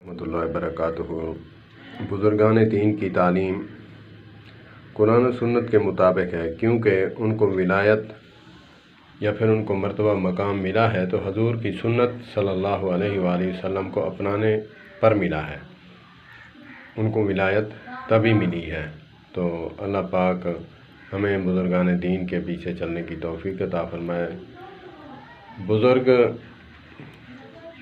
رحمۃ اللہ وبرکاتہ۔ بزرگان دین کی تعلیم قرآن و سنت کے مطابق ہے، کیونکہ ان کو ولایت یا پھر ان کو مرتبہ مقام ملا ہے تو حضور کی سنت صلی اللہ علیہ وآلہ وسلم کو اپنانے پر ملا ہے، ان کو ولایت تبھی ملی ہے۔ تو اللہ پاک ہمیں بزرگان دین کے پیچھے چلنے کی توفیق عطا فرمائے۔ بزرگ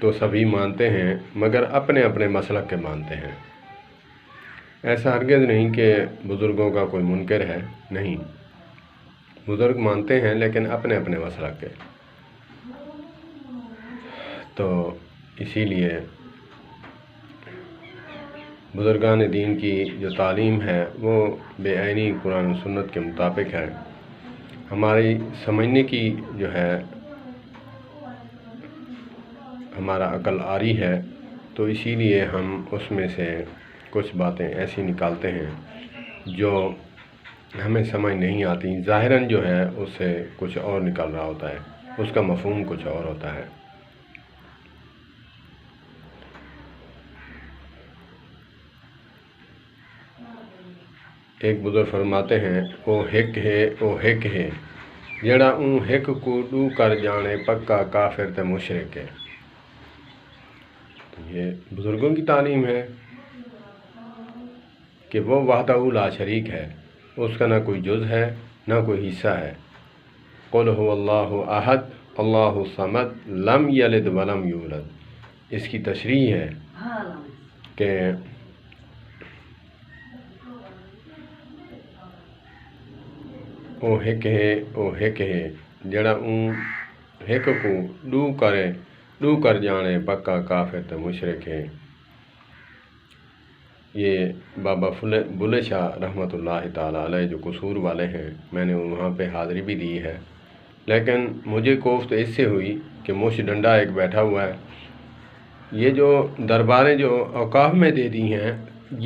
تو سبھی مانتے ہیں مگر اپنے اپنے مسلک کے مانتے ہیں۔ ایسا ہرگز نہیں کہ بزرگوں کا کوئی منکر ہے، نہیں، بزرگ مانتے ہیں لیکن اپنے اپنے مسلک کے۔ تو اسی لیے بزرگان دین کی جو تعلیم ہے وہ بے عینی قرآن و سنت کے مطابق ہے۔ ہماری سمجھنے کی جو ہے ہمارا عقل آری ہے، تو اسی لیے ہم اس میں سے کچھ باتیں ایسی نکالتے ہیں جو ہمیں سمجھ نہیں آتی، ظاہراً جو ہے اس سے کچھ اور نکل رہا ہوتا ہے، اس کا مفہوم کچھ اور ہوتا ہے۔ ایک بزرگ فرماتے ہیں، او ہک ہے جڑا اون ہک کو ڈو کر جانے پکا کافر تے مشرک ہے۔ یہ بزرگوں کی تعلیم ہے کہ وہ وحدہ لا شریک ہے، اس کا نہ کوئی جز ہے نہ کوئی حصہ ہے۔ قل هو اللہ احد اللہ الصمد لم یلد ولم یولد۔ اس کی تشریح ہے کہ او ہک ہے جڑا اون ہک کو ڈو کر جانے پکا کافر تے مشرک ہے۔ یہ بابا بلے شاہ رحمۃ اللہ تعالیٰ علیہ جو قصور والے ہیں، میں نے وہاں پہ حاضری بھی دی ہے، لیکن مجھے کوفت اس سے ہوئی کہ مش ڈنڈا ایک بیٹھا ہوا ہے۔ یہ جو درباریں جو اوقاف میں دے دی ہیں،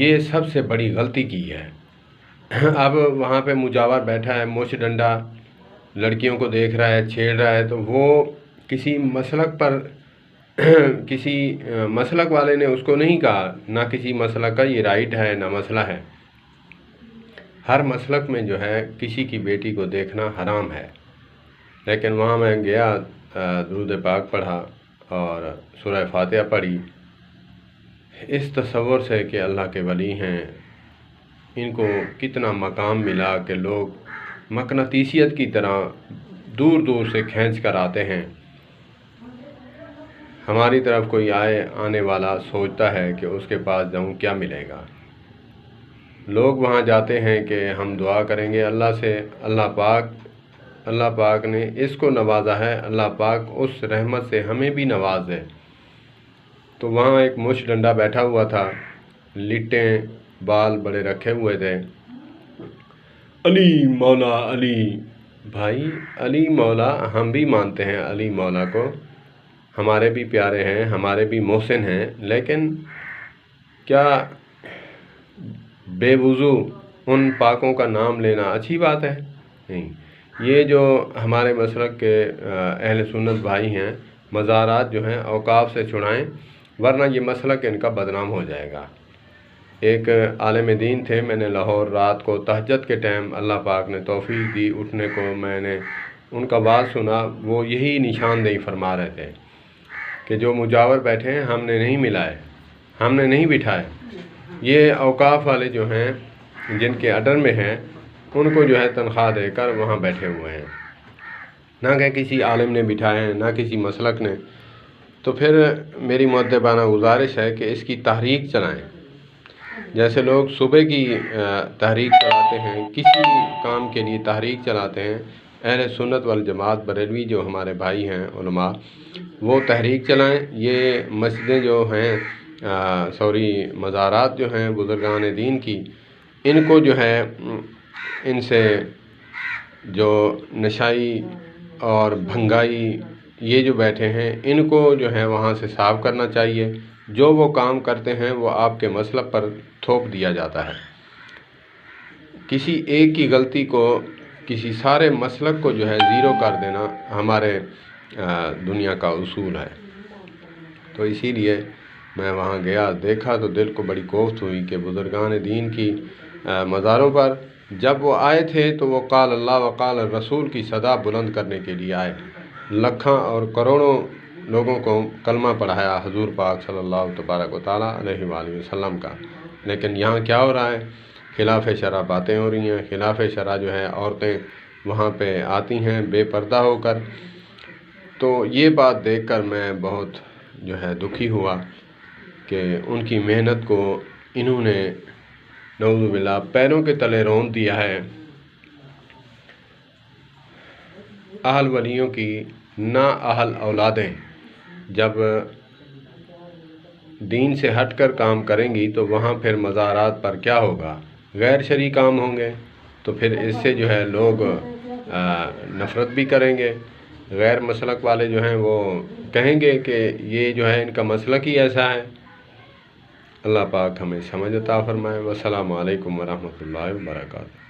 یہ سب سے بڑی غلطی کی ہے۔ اب وہاں پہ مجاور بیٹھا ہے، مش ڈنڈا لڑکیوں کو دیکھ رہا ہے، چھیڑ رہا ہے، تو وہ کسی مسلک پر کسی مسلک والے نے اس کو نہیں کہا، نہ کسی مسلک کا یہ رائٹ ہے نہ مسئلہ ہے۔ ہر مسلک میں جو ہے کسی کی بیٹی کو دیکھنا حرام ہے، لیکن وہاں میں گیا، درود پاک پڑھا اور سورہ فاتحہ پڑھی، اس تصور سے کہ اللہ کے ولی ہیں، ان کو کتنا مقام ملا کہ لوگ مقناطیسیت کی طرح دور دور سے کھینچ کر آتے ہیں۔ ہماری طرف کوئی آنے والا سوچتا ہے کہ اس کے پاس جاؤں کیا ملے گا۔ لوگ وہاں جاتے ہیں کہ ہم دعا کریں گے اللہ سے، اللہ پاک نے اس کو نوازا ہے، اللہ پاک اس رحمت سے ہمیں بھی نواز دے۔ تو وہاں ایک مش ڈنڈا بیٹھا ہوا تھا، لٹیں بال بڑے رکھے ہوئے تھے، علی مولا علی۔ بھائی علی مولا ہم بھی مانتے ہیں، علی مولا کو ہمارے بھی پیارے ہیں، ہمارے بھی محسن ہیں، لیکن کیا بے وضو ان پاکوں کا نام لینا اچھی بات ہے؟ نہیں۔ یہ جو ہمارے مسلک کے اہل سنت بھائی ہیں، مزارات جو ہیں اوقاف سے چھڑائیں، ورنہ یہ مسلک ان کا بدنام ہو جائے گا۔ ایک عالم دین تھے، میں نے لاہور رات کو تہجد کے ٹائم اللہ پاک نے توفیق دی اٹھنے کو، میں نے ان کا بات سنا، وہ یہی نشاندہی فرما رہے تھے کہ جو مجاور بیٹھے ہیں ہم نے نہیں ملائے، ہم نے نہیں بٹھائے۔ یہ اوقاف والے جو ہیں جن کے آرڈر میں ہیں، ان کو جو ہے تنخواہ دے کر وہاں بیٹھے ہوئے ہیں، نہ کہ کسی عالم نے بٹھائے ہیں، نہ کسی مسلک نے۔ تو پھر میری مؤدبانہ گزارش ہے کہ اس کی تحریک چلائیں، جیسے لوگ صبح کی تحریک چلاتے ہیں، کسی کام کے لیے تحریک چلاتے ہیں۔ اہل سنت والجماعت بریلوی جو ہمارے بھائی ہیں علماء، وہ تحریک چلائیں۔ یہ مسجدیں جو ہیں مزارات جو ہیں بزرگان دین کی، ان کو جو ہے ان سے جو نشائی اور بھنگائی یہ جو بیٹھے ہیں، ان کو جو ہے وہاں سے صاف کرنا چاہیے۔ جو وہ کام کرتے ہیں وہ آپ کے مسلک پر تھوپ دیا جاتا ہے۔ کسی ایک کی غلطی کو کسی سارے مسلک کو جو ہے زیرو کر دینا ہمارے دنیا کا اصول ہے۔ تو اسی لیے میں وہاں گیا، دیکھا تو دل کو بڑی کوفت ہوئی کہ بزرگان دین کی مزاروں پر جب وہ آئے تھے تو وہ قال اللہ و قال الرسول کی صدا بلند کرنے کے لیے آئے، لاکھوں اور کروڑوں لوگوں کو کلمہ پڑھایا حضور پاک صلی اللہ تبارک و تعالیٰ علیہ وآلہ وسلم کا۔ لیکن یہاں کیا ہو رہا ہے؟ خلاف شرع باتیں ہو رہی ہیں، خلاف شرع جو ہے عورتیں وہاں پہ آتی ہیں بے پردہ ہو کر۔ تو یہ بات دیکھ کر میں بہت جو ہے دکھی ہوا کہ ان کی محنت کو انہوں نے نعوذ باللہ پیروں کے تلے رون دیا ہے۔ اہل ولیوں کی نا اہل اولادیں جب دین سے ہٹ کر کام کریں گی تو وہاں پھر مزارات پر کیا ہوگا؟ غیر شرعی کام ہوں گے، تو پھر اس سے جو ہے لوگ نفرت بھی کریں گے۔ غیر مسلک والے جو ہیں وہ کہیں گے کہ یہ جو ہے ان کا مسلک ہی ایسا ہے۔ اللہ پاک ہمیں سمجھ عطا فرمائے۔ والسلام علیکم ورحمۃ اللہ وبرکاتہ۔